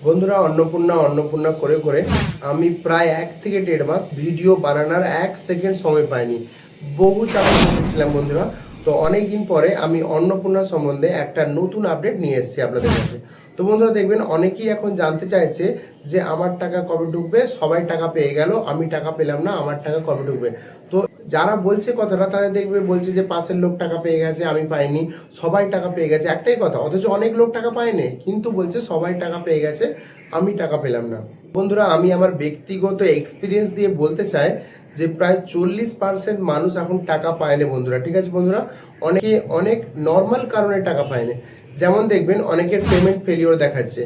বন্ধুরা অন্নপূর্ণা অন্নপূর্ণা করে করে আমি প্রায় 1 থেকে 1.5 মাস ভিডিও বানানোর 1 সেকেন্ড সময় পাইনি। বহু চাপে ফেসেছিলাম বন্ধুরা। তো অনেক দিন পরে আমি অন্নপূর্ণা সম্বন্ধে একটা নতুন আপডেট নিয়ে এসেছি আপনাদের কাছে। তো বন্ধুরা দেখবেন অনেকেই এখন জানতে চাইছে যে আমার টাকা কবে ঢুকবে, সবাই টাকা পেয়ে গেল, আমি টাকা পেলাম না, আমার টাকা কবে ঢুকবে। তো যারা বলছে কথাটা তাদের দেখবে বলছে যে পাশের লোক টাকা পেয়ে গেছে, আমি পাইনি, সবাই টাকা পেয়ে গেছে, একটাই কথা। অথচ অনেক লোক টাকা পায়নি, কিন্তু বলছে সবাই টাকা পেয়ে গেছে, আমি টাকা পেলাম না। বন্ধুরা আমি আমার ব্যক্তিগত এক্সপিরিয়েন্স দিয়ে বলতে চাই যে প্রায় 40% মানুষ এখন টাকা পায়নি বন্ধুরা। ঠিক আছে বন্ধুরা, অনেকে অনেক নর্মাল কারণে টাকা পায়নি। যেমন দেখবেন অনেকের পেমেন্ট ফেলিওর দেখাচ্ছে,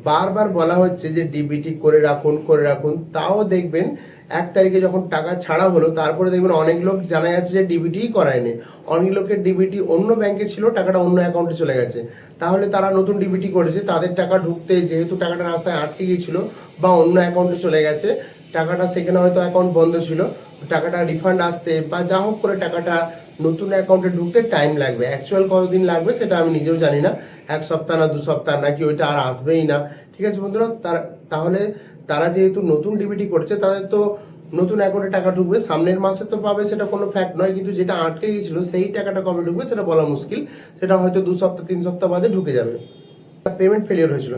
বারবার বলা হচ্ছে যে ডিবিটি করে রাখুন করে রাখুন, তাও দেখবেন 1 তারিখে যখন টাকা ছাড়া হলো তারপরে দেখবেন অনেক লোক জানা যাচ্ছে যে ডিবিটিই করায়নি। অনেক লোকের ডিবিটি অন্য ব্যাংকে ছিল, টাকাটা অন্য অ্যাকাউন্টে চলে গেছে। তাহলে তারা নতুন ডিবিটি করেছে, তাদের টাকা ঢুকতে যেহেতু টাকাটা রাস্তায় আটকে গিয়েছিল বা অন্য অ্যাকাউন্টে চলে গেছে, টাকাটা সেখানে হয়তো অ্যাকাউন্ট বন্ধ ছিল, টাকাটা রিফান্ড আসতে বা যা হোক করে টাকাটা নতুন অ্যাকাউন্টে ঢুকতে টাইম লাগবে। অ্যাকচুয়াল কতদিন লাগবে সেটা আমি নিজেও জানি না, 1 সপ্তাহ না 2 সপ্তাহ, নাকি ওইটা আর আসবেই না। ঠিক আছে বন্ধুরা, তাহলে তারা যেহেতু নতুন ডিবিটি করেছে তাদের তো নতুন অ্যাকাউন্টে টাকা ঢুকবে, সামনের মাসে তো পাবে সেটা কোনো ফ্যাক্ট নয়, কিন্তু যেটা আটকে গিয়েছিল সেই টাকাটা কবে ঢুকবে সেটা বলা মুশকিল। সেটা হয়তো 2 সপ্তাহ 3 সপ্তাহ বাদে ঢুকে যাবে। পেমেন্ট ফেলিওর হয়েছিল।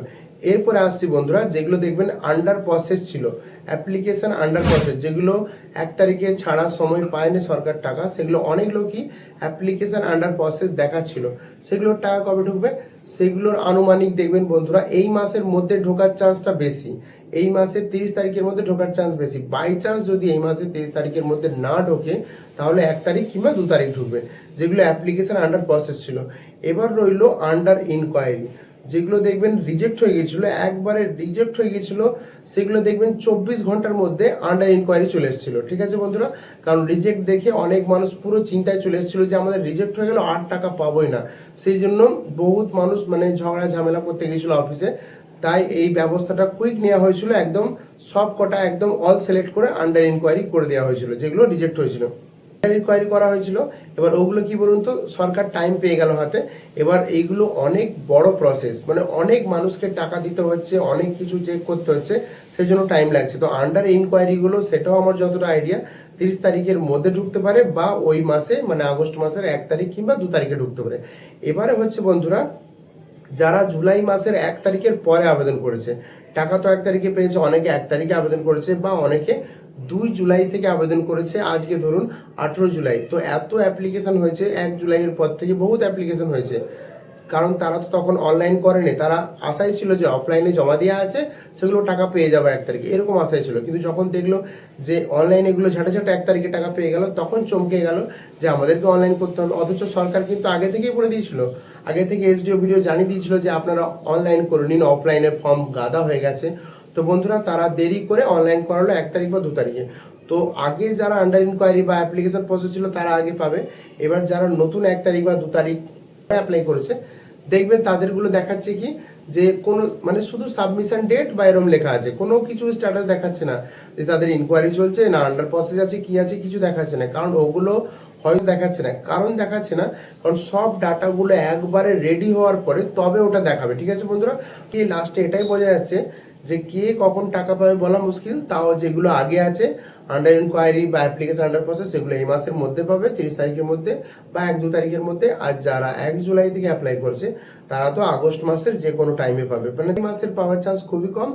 এরপরে আসছি বন্ধুরা, যেগুলো দেখবেন আন্ডার প্রসেস ছিল, অ্যাপ্লিকেশন আন্ডার প্রসেস, যেগুলো 1 তারিখে ছাড়া সময় পায়নি সরকার টাকা, সেগুলো অনেক লোকই অ্যাপ্লিকেশন আন্ডার প্রসেস দেখাচ্ছিল। সেগুলোর টাকা কবে ঢুকবে, সেগুলোর আনুমানিক দেখবেন বন্ধুরা এই মাসের মধ্যে ঢোকার চান্সটা বেশি। এই মাসের 30 তারিখের মধ্যে ঢোকার চান্স বেশি। বাই চান্স যদি এই মাসের 30 তারিখের মধ্যে না ঢোকে, তাহলে 1 তারিখ কিংবা 2 তারিখ ঢুকবে, যেগুলো অ্যাপ্লিকেশন আন্ডার প্রসেস ছিল। এবার রইলো আন্ডার ইনকোয়ারি, যেগুলো দেখবেন রিজেক্ট হয়ে গিয়েছিল, একবারে রিজেক্ট হয়ে গিয়েছিল, সেগুলো দেখবেন 24 ঘন্টার মধ্যে আন্ডার ইনকোয়ারি চলে এসেছিল। ঠিক আছে বন্ধুরা, কারণ রিজেক্ট দেখে অনেক মানুষ পুরো চিন্তায় চলে এসেছিল যে আমাদের রিজেক্ট হয়ে গেল, আর টাকা পাবোই না। সেই জন্য বহুত মানুষ মানে ঝগড়া ঝামেলা করতে গিয়েছিল অফিসে। তাই এই ব্যবস্থাটা কুইক নেওয়া হয়েছিল, একদম সব কটা একদম অল সিলেক্ট করে আন্ডার ইনকোয়ারি করে দেওয়া হয়েছিল যেগুলো রিজেক্ট হয়েছিল, ইনকোয়ারি করা হয়েছিল। এবার ওগুলো কি বলুন তো, সরকার টাইম পেয়ে গেল হাতে। এবার এইগুলো অনেক বড় প্রসেস, মানে অনেক মানুষকে টাকা দিতে হচ্ছে, অনেক কিছু চেক করতে হচ্ছে, সেই জন্য টাইম লাগছে। তো আন্ডার ইনকোয়ারিগুলো সেটাও আমার যতটা আইডিয়া 30 তারিখের মধ্যে ঢুকতে পারে, বা ওই মাসে মানে আগস্ট মাসের 1 তারিখ কিংবা 2 তারিখে ঢুকতে পারে। এবারে হচ্ছে বন্ধুরা, যারা জুলাই মাসের 1 তারিখের পরে আবেদন করেছে, টাকা তো 1 তারিখে পেয়েছে, অনেকে 1 তারিখে আবেদন করেছে, বা অনেকে 2 জুলাই থেকে আবেদন করেছে, আজকে ধরুন 18 জুলাই। তো এত অ্যাপ্লিকেশন হয়েছে 1 জুলাইয়ের পর থেকে, বহুত অ্যাপ্লিকেশন হয়েছে। কারণ তারা তো তখন অনলাইন করেনি, তারা আশাই ছিল যে অফলাইনে জমা দেওয়া আছে, সেগুলো টাকা পেয়ে যাবে 1 তারিখে, এরকম আশাই ছিল। কিন্তু যখন দেখলো যে অনলাইনে এগুলো ঝাঁটা ঝাঁটা 1 তারিখে টাকা পেয়ে গেল, তখন চমকে গেল যে আমাদেরকে অনলাইন করতে হবে। অথচ সরকার কিন্তু আগে থেকেই বলে দিয়েছিল, আগে থেকে এসডিও ভিডিও জানিয়ে দিয়েছিল যে আপনারা অনলাইন করে নিন, অফলাইনের ফর্ম গাদা হয়ে গেছে। তো বন্ধুরা তারা দেরি করে অনলাইন করালো 1 তারিখ বা 2 তারিখে। তো আগে যারা আন্ডার ইনকোয়ারি বা অ্যাপ্লিকেশন প্রসেস ছিল তারা আগে পাবে। এবার যারা নতুন 1 তারিখ বা 2 তারিখ অ্যাপ্লাই করেছে, দেখবেন তাদেরগুলো দেখাচ্ছে কি যে কোনো মানে শুধু সাবমিশন ডেট বা এরম লেখা আছে, কোনো কিছু স্ট্যাটাস দেখাচ্ছে না যে তাদের ইনকোয়ারি চলছে না আন্ডার প্রসেস আছে কি আছে, কিছু দেখাচ্ছে না। কারণ ওগুলো হয়তো দেখাচ্ছে না, কারণ দেখাচ্ছে না কারণ সব ডাটাগুলো একবারে রেডি হওয়ার পরে তবে ওটা দেখাবে। ঠিক আছে বন্ধুরা, কি লাস্টে এটাই বোঝা যাচ্ছে যে কে কখন টাকা পাবে বলা মুশকিল। তাও যেগুলো আগে আছে আন্ডার ইনকোয়ারি বা অ্যাপ্লিকেশন আন্ডার প্রসেস, সেগুলো এই মাসের মধ্যে পাবে, 30 তারিখের মধ্যে বা 1-2 তারিখের মধ্যে। আর যারা 1 জুলাই থেকে অ্যাপ্লাই করছে তারা তো আগস্ট মাসের যে কোনো টাইমে পাবে, মানে এই মাসের পাওয়ার চান্স খুবই কম।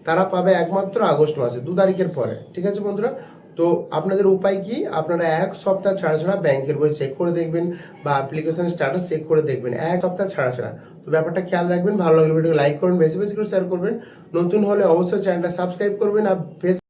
তারা পাবে একমাত্র আগস্ট মাসে 2 তারিখের পরে। ঠিক আছে বন্ধুরা, তো আপনাদের উপায় কি, আপনারা 1 সপ্তাহ ছাড়া ছাড়া ব্যাংকের বই চেক করে দেখবেন বা অ্যাপ্লিকেশন স্ট্যাটাস চেক করে দেখবেন 1 সপ্তাহ ছাড়া ছাড়া। তো ব্যাপারটা খেয়াল রাখবেন। ভালো লাগলে ভিডিও লাইক করবেন, বেশি বেশি করে শেয়ার করবেন। নতুন হলে অবশ্যই চ্যানেলটা সাবস্ক্রাইব করবেন। আর